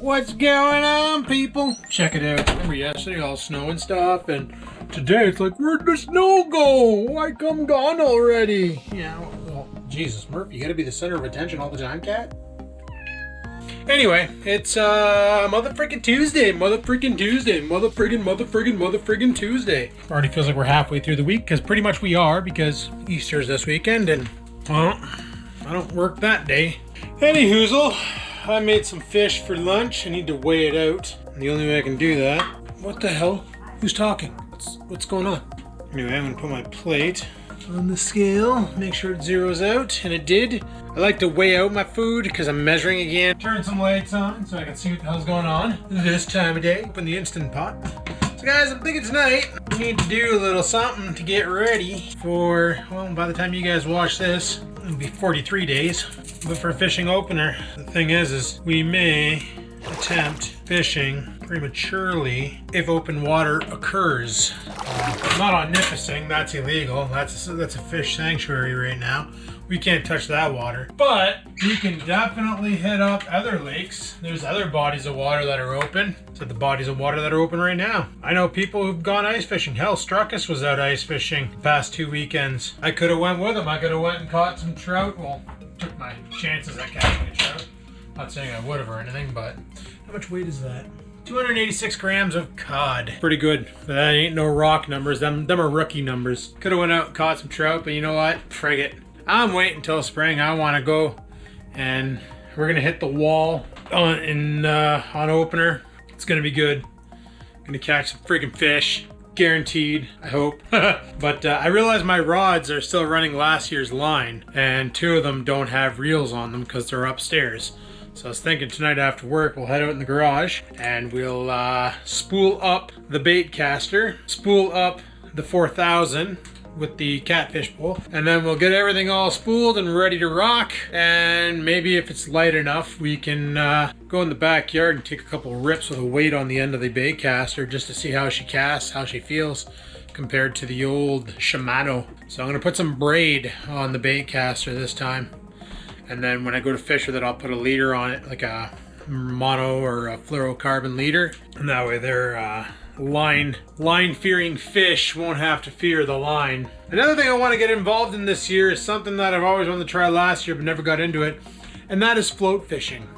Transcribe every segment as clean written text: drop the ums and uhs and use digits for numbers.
What's going on, people? Check it out. Remember yesterday, all snow and stuff, and today it's like, where'd the snow go? Why come gone already? Yeah, well, Jesus, Murph, you gotta be the center of attention all the time, cat? Anyway, it's motherfreaking Tuesday, motherfreaking Tuesday. Already feels like we're halfway through the week, because pretty much we are, because Easter's this weekend, and, well, I don't work that day. Any hoozle, I made some fish for lunch. I need to weigh it out. And the only way I can do that... What the hell? Who's talking? What's going on? Anyway, I'm going to put my plate on the scale, make sure it zeroes out, and it did. I like to weigh out my food because I'm measuring again. Turn some lights on so I can see what the hell's going on this time of day. Open the Instant Pot. So guys, I'm thinking tonight we need to do a little something to get ready for, well, by the time you guys watch this, it'll be 43 days. But for a fishing opener, the thing is we may attempt fishing prematurely if open water occurs. Not on Nipissing, that's illegal. That's a fish sanctuary right now. We can't touch that water. But we can definitely hit up other lakes. There's other bodies of water that are open. So the bodies of water that are open right now. I know people who've gone ice fishing. Hell, Struckus was out ice fishing the past 2 weekends. I could have went with him. I could have went and caught some trout. Well, took my chances at catching a trout. Not saying I would have or anything, but how much weight is that? 286 grams of cod. Pretty good. That ain't no rock numbers. Them are rookie numbers. Could have went out and caught some trout, but you know what? Frig it. I'm waiting until spring. I want to go, and we're gonna hit the wall on opener. It's gonna be good. Gonna catch some freaking fish. Guaranteed, I hope. But I realize my rods are still running last year's line, and 2 of them don't have reels on them because they're upstairs. So I was thinking tonight after work, we'll head out in the garage and we'll spool up the bait caster, spool up the 4000 with the catfish pole, and then we'll get everything all spooled and ready to rock. And maybe if it's light enough, we can go in the backyard and take a couple rips with a weight on the end of the bait caster just to see how she casts, how she feels compared to the old Shimano. So I'm gonna put some braid on the bait caster this time. And then when I go to fish with it, I'll put a leader on it, like a mono or a fluorocarbon leader. And that way their line-fearing fish won't have to fear the line. Another thing I want to get involved in this year is something that I've always wanted to try last year but never got into it. And that is float fishing.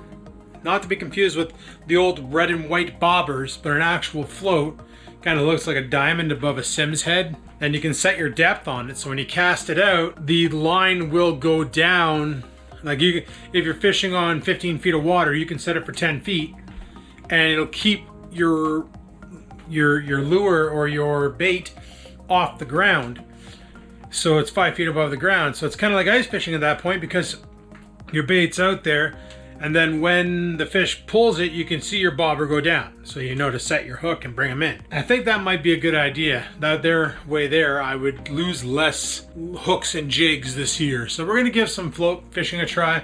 Not to be confused with the old red and white bobbers, but an actual float. Kind of looks like a diamond above a Sim's head. And you can set your depth on it. So when you cast it out, the line will go down. Like if you're fishing on 15 feet of water, you can set it for 10 feet and it'll keep your lure or your bait off the ground. So it's 5 feet above the ground. So it's kind of like ice fishing at that point because your bait's out there, and then when the fish pulls it, you can see your bobber go down. So you know to set your hook and bring them in. I think that might be a good idea. That way there, I would lose less hooks and jigs this year. So we're gonna give some float fishing a try.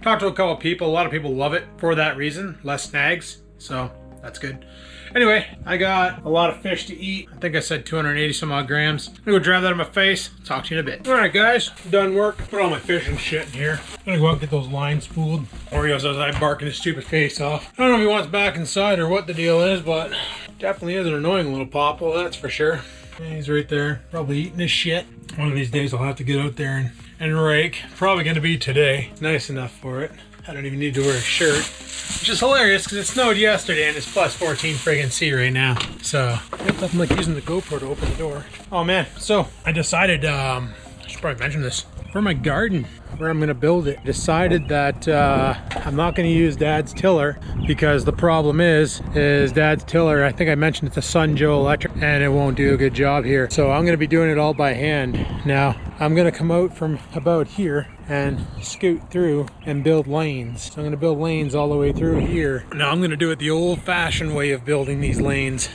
Talked to a couple people. A lot of people love it for that reason. Less snags. So that's good. Anyway, I got a lot of fish to eat. I think I said 280 some odd grams. I'm gonna go drive that in my face. Talk to you in a bit. All right, guys, done work. Put all my fishing shit in here. I'm gonna go out and get those lines spooled. Oreo's as I barking his stupid face off. I don't know if he wants back inside or what the deal is, but definitely is an annoying little popple, that's for sure. Yeah, he's right there, probably eating his shit. One of these days I'll have to get out there and rake. Probably gonna be today. Nice enough for it. I don't even need to wear a shirt. Which is hilarious because it snowed yesterday and it's plus 14 friggin' C right now. So, nothing like using the GoPro to open the door. Oh man, so I decided, I should probably mention this. For my garden, where I'm gonna build it, decided that I'm not gonna use Dad's tiller because the problem is Dad's tiller, I think I mentioned it's a Sun Joe electric and it won't do a good job here. So I'm gonna be doing it all by hand. Now, I'm gonna come out from about here and scoot through and build lanes. So I'm gonna build lanes all the way through here. Now I'm gonna do it the old-fashioned way of building these lanes.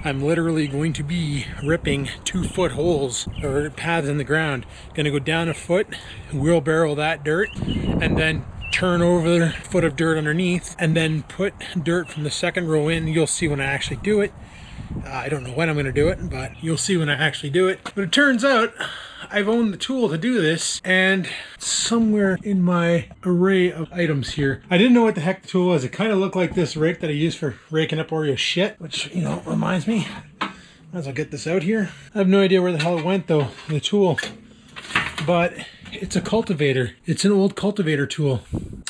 I'm literally going to be ripping 2-foot holes or paths in the ground. Gonna go down a foot, wheelbarrow that dirt, and then turn over a foot of dirt underneath, and then put dirt from the second row in. You'll see when I actually do it. I don't know when I'm gonna do it, but you'll see when I actually do it. But it turns out I've owned the tool to do this, and somewhere in my array of items here, I didn't know what the heck the tool was. It kind of looked like this rake that I use for raking up Oreo shit, which, you know, reminds me. Might as well get this out here. I have no idea where the hell it went though, the tool. But it's a cultivator. It's an old cultivator tool.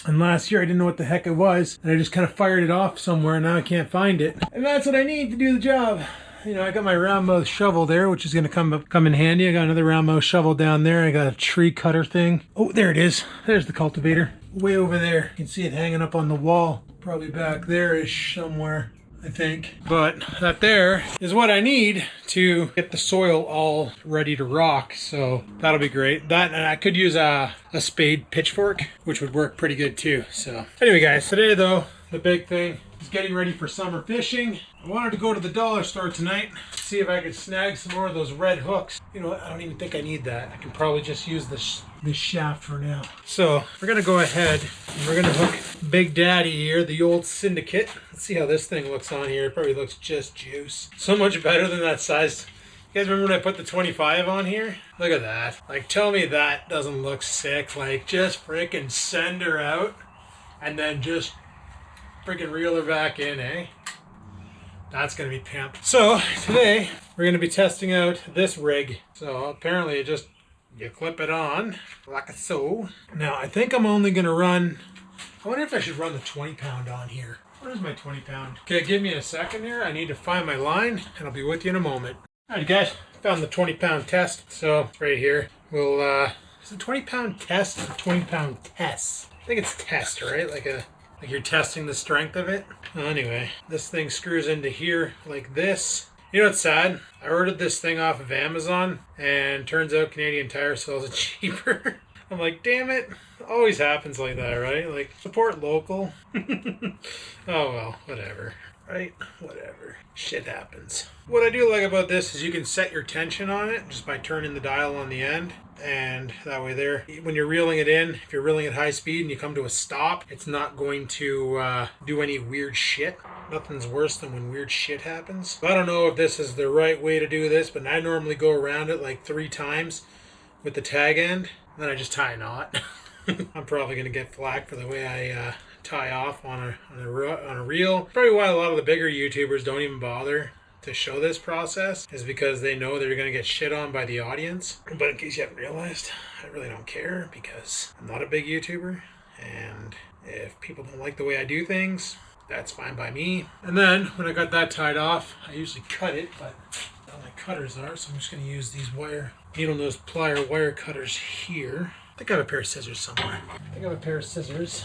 And last year I didn't know what the heck it was, and I just kind of fired it off somewhere, and now I can't find it. And that's what I need to do the job. You know, I got my round mouth shovel there, which is going to come in handy. I got another round mouth shovel down there. I got a tree cutter thing. Oh, there it is. There's the cultivator. Way over there. You can see it hanging up on the wall. Probably back there-ish somewhere, I think. But that there is what I need to get the soil all ready to rock. So that'll be great. That, and I could use a spade pitchfork, which would work pretty good too. So anyway, guys, today though, the big thing is getting ready for summer fishing. I wanted to go to the dollar store tonight, see if I could snag some more of those red hooks. You know what? I don't even think I need that. I can probably just use this shaft for now. So we're gonna go ahead and we're gonna hook Big Daddy here, the old Syndicate. Let's see how this thing looks on here. It probably looks just juice. So much better than that size. You guys remember when I put the 25 on here? Look at that. Like, tell me that doesn't look sick. Like, just freaking send her out and then just freaking reel her back in, eh? That's gonna be pimp. So today we're gonna be testing out this rig. So apparently you clip it on like so. Now I think I'm only gonna run, I wonder if I should run the 20 pound on here. Where's my 20 pound? Okay, give me a second here. I need to find my line and I'll be with you in a moment. All right, guys, found the 20 pound test. So it's right here. We'll, is it 20 pound test or 20 pound test? I think it's test, right? Like you're testing the strength of it. Well, anyway, this thing screws into here like this. You know what's sad? I ordered this thing off of Amazon, and turns out Canadian Tire sells it cheaper. I'm like, damn it. Always happens like that, right? Like, support local. Oh well, whatever. Right? Whatever. Shit happens. What I do like about this is you can set your tension on it just by turning the dial on the end. And that way there, when you're reeling it in, if you're reeling at high speed and you come to a stop, it's not going to do any weird shit. Nothing's worse than when weird shit happens. I don't know if this is the right way to do this, but I normally go around it like 3 times with the tag end. Then I just tie a knot. I'm probably going to get flack for the way I tie off on a reel. Probably why a lot of the bigger YouTubers don't even bother to show this process is because they know they're going to get shit on by the audience. But in case you haven't realized, I really don't care because I'm not a big YouTuber, and if people don't like the way I do things, that's fine by me. And then when I got that tied off, I usually cut it, but all my cutters are, so I'm just going to use these needle nose plier wire cutters here. I think I have a pair of scissors somewhere. I think I have a pair of scissors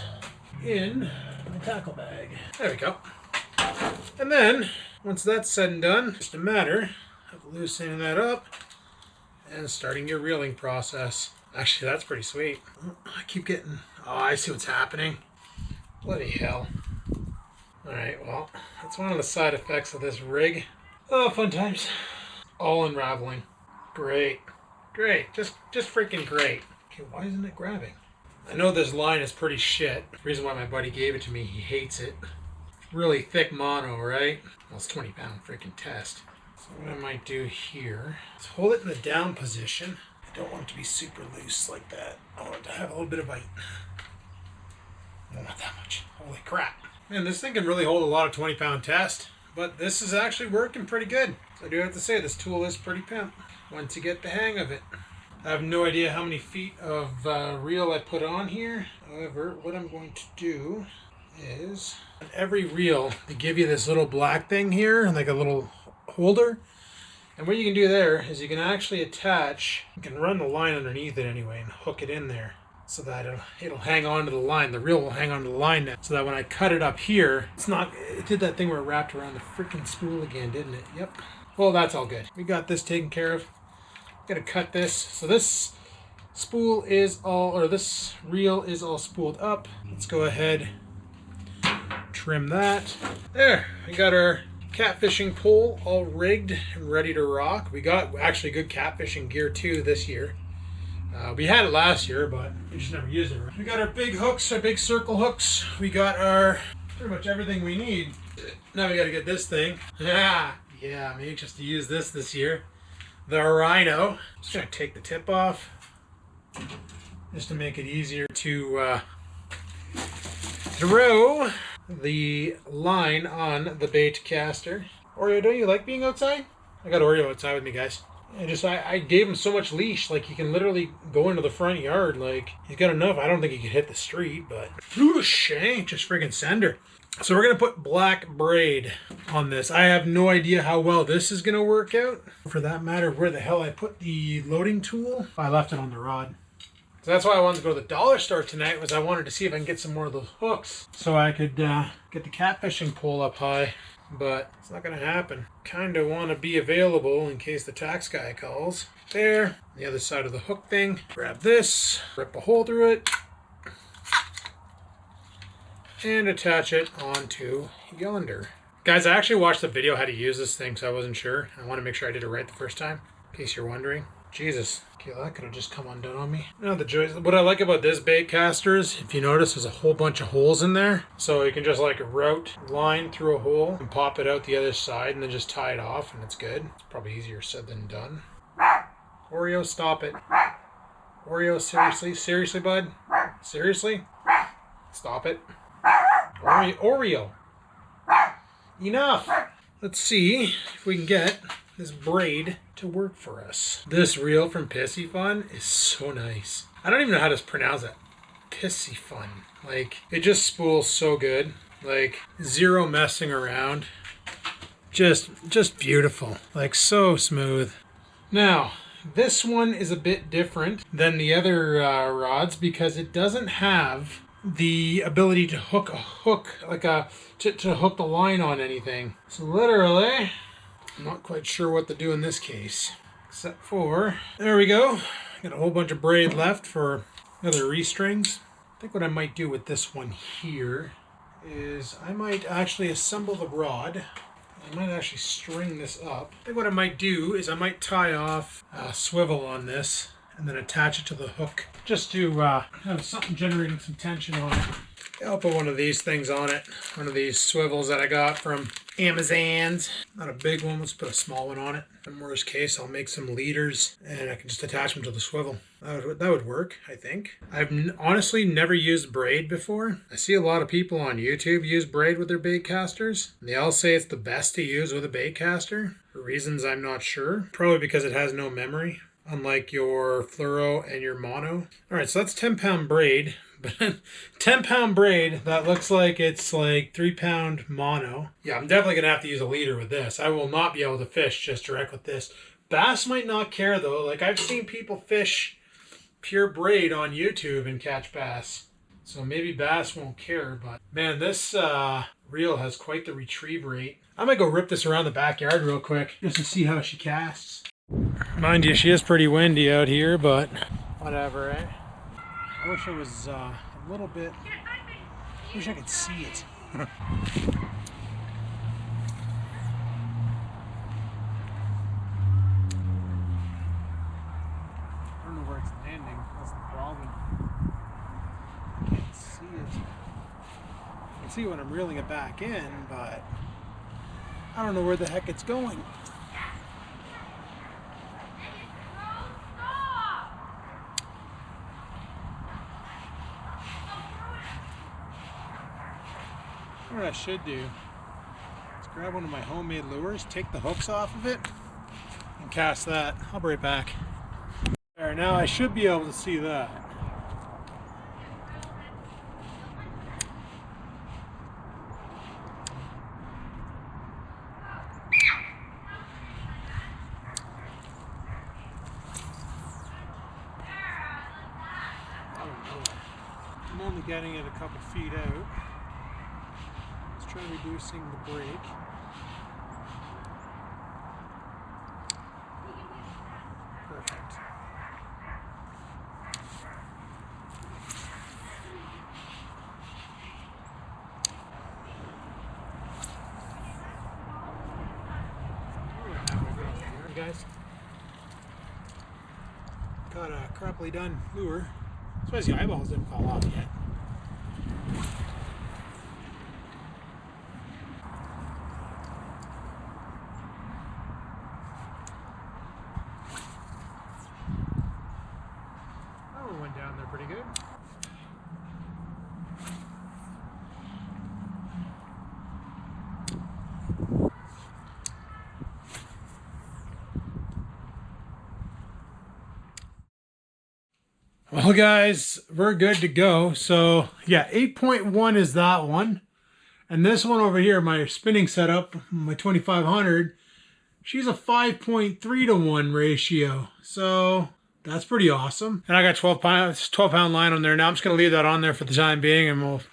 in my tackle bag. There we go. And then once that's said and done, just a matter of loosening that up and starting your reeling process. Actually, that's pretty sweet. I keep getting, oh, I see what's happening. Bloody hell. Alright, well, that's one of the side effects of this rig. Oh, fun times. All unraveling. Great. Great. Just freaking great. Okay, why isn't it grabbing? I know this line is pretty shit. The reason why my buddy gave it to me, he hates it. Really thick mono, right? Well, it's 20 pound freaking test. So what I might do here is hold it in the down position. I don't want it to be super loose like that. I want it to have a little bit of bite. No, not that much. Holy crap. Man, this thing can really hold a lot of 20 pound test, but this is actually working pretty good. So I do have to say, this tool is pretty pimp once you get the hang of it. I have no idea how many feet of reel I put on here. However, what I'm going to do is, on every reel, they give you this little black thing here, like a little holder. And what you can do there is you can actually attach, you can run the line underneath it anyway and hook it in there so that it'll hang on to the line. The reel will hang on to the line now, so that when I cut it up here, it did that thing where it wrapped around the freaking spool again, didn't it? Yep. Well, that's all good. We got this taken care of. Gonna cut this. So this spool is all, or this reel is all spooled up. Let's go ahead, trim that. There, we got our catfishing pole all rigged and ready to rock. We got actually good catfishing gear too this year. We had it last year, but we just never used it. We got our big hooks, our big circle hooks. We got our pretty much everything we need. Now we got to get this thing. Yeah, I'm anxious to use this year. the rhino. Just gonna take the tip off just to make it easier to throw the line on the bait caster. Oreo, don't you like being outside? I got Oreo outside with me, guys. I gave him so much leash, like he can literally go into the front yard. Like he's got enough. I don't think he could hit the street, but whoosh, just friggin' send her. So we're gonna put black braid on this. I have no idea how well this is gonna work out. For that matter, where the hell I put the loading tool? I left it on the rod. So that's why I wanted to go to the dollar store tonight, was I wanted to see if I can get some more of those hooks so I could get the catfishing pole up high. But it's not going to happen. Kind of want to be available in case the tax guy calls. There, the other side of the hook thing. Grab this, rip a hole through it, and attach it onto yonder. Guys, I actually watched the video how to use this thing, so I wasn't sure. I want to make sure I did it right the first time, in case you're wondering. Jesus, okay, that could have just come undone on me. Now the joys. What I like about this bait caster is, if you notice, there's a whole bunch of holes in there. So you can just like route line through a hole and pop it out the other side and then just tie it off and it's good. It's probably easier said than done. Oreo, stop it. Oreo, seriously? Seriously, bud? Seriously? Stop it. Oreo. Enough. Let's see if we can get this braid to work for us. This reel from Pissy Fun is so nice. I don't even know how to pronounce it. Pissy Fun. Like, it just spools so good. Like, zero messing around. Just beautiful. Like, so smooth. Now, this one is a bit different than the other rods because it doesn't have the ability to hook a hook, like to hook the line on anything. So literally, I'm not quite sure what to do in this case, except for, there we go. Got a whole bunch of braid left for other restrings. I think what I might do with this one here is I might actually assemble the rod. I might actually string this up. I think what I might do is I might tie off a swivel on this and then attach it to the hook just to have something generating some tension on it. I'll put one of these things on it. One of these swivels that I got from Amazon's. Not a big one, let's put a small one on it. In worst case, I'll make some leaders and I can just attach them to the swivel. That would work, I think. I've honestly never used braid before. I see a lot of people on YouTube use braid with their bait casters. And they all say it's the best to use with a bait caster. For reasons I'm not sure. Probably because it has no memory, unlike your fluoro and your mono. Alright, so that's 10-pound braid. But 10-pound braid that looks like it's like 3-pound mono. Yeah, I'm definitely going to have to use a leader with this. I will not be able to fish just direct with this. Bass might not care though. Like, I've seen people fish pure braid on YouTube and catch bass. So maybe bass won't care, but man, this reel has quite the retrieve rate. I'm going to go rip this around the backyard real quick just to see how she casts. Mind you, she is pretty windy out here, but whatever, eh? I wish it was a little bit, I wish I could see it. I don't know where it's landing, that's the problem. I can't see it. I can see when I'm reeling it back in, but I don't know where the heck it's going. What I should do is grab one of my homemade lures, take the hooks off of it, and cast that. I'll be right back. There, now I should be able to see that. I'm only getting it a couple feet out. Try reducing the break. Perfect. You guys got a crappily done lure. I suppose the eyeballs didn't fall off yet. Well, guys, we're good to go. So yeah, 8.1 is that one. And this one over here, my spinning setup, my 2500, she's a 5.3 to 1 ratio. So that's pretty awesome. And I got 12 pound line on there. Now I'm just going to leave that on there for the time being, and we'll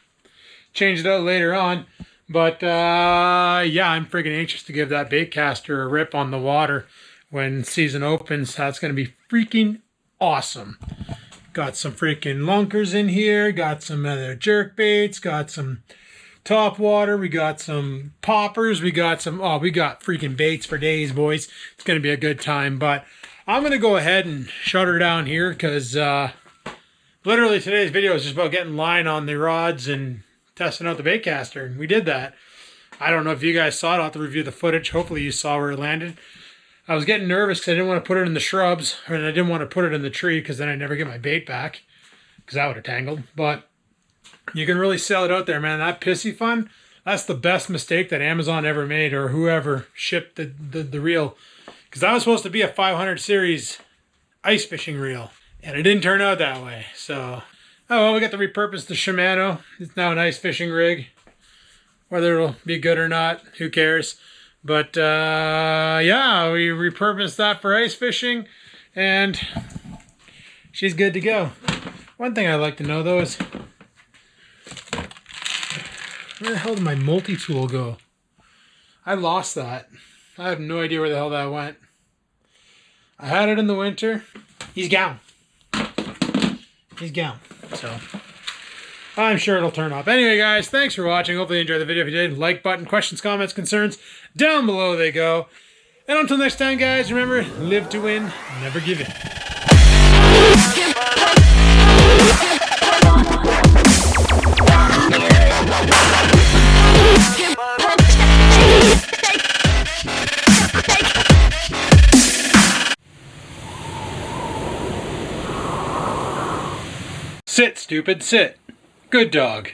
change it out later on. But yeah, I'm freaking anxious to give that bait caster a rip on the water when season opens. That's going to be freaking awesome. Got some freaking lunkers in here. Got some other jerk baits. Got some top water. We got some poppers. We got some, oh, we got freaking baits for days, boys. It's going to be a good time. But I'm going to go ahead and shut her down here because literally today's video is just about getting line on the rods and testing out the bait caster. And we did that. I don't know if you guys saw it. I'll have to review the footage. Hopefully you saw where it landed. I was getting nervous because I didn't want to put it in the shrubs, and I didn't want to put it in the tree because then I'd never get my bait back because that would have tangled. But you can really sell it out there, man. That pissy fun, that's the best mistake that Amazon ever made, or whoever shipped the reel. Because that was supposed to be a 500 series ice fishing reel, and it didn't turn out that way. So, oh well, we got to repurpose the Shimano. It's now an ice fishing rig. Whether it'll be good or not, who cares? But yeah, we repurposed that for ice fishing, and she's good to go. One thing I'd like to know though is, where the hell did my multi-tool go? I lost that. I have no idea where the hell that went. I had it in the winter. He's gone. He's gone. So I'm sure it'll turn up. Anyway, guys, thanks for watching. Hopefully you enjoyed the video. If you did, like button, questions, comments, concerns, down below they go. And until next time, guys, remember, live to win, never give in. Sit, stupid, sit. Good dog.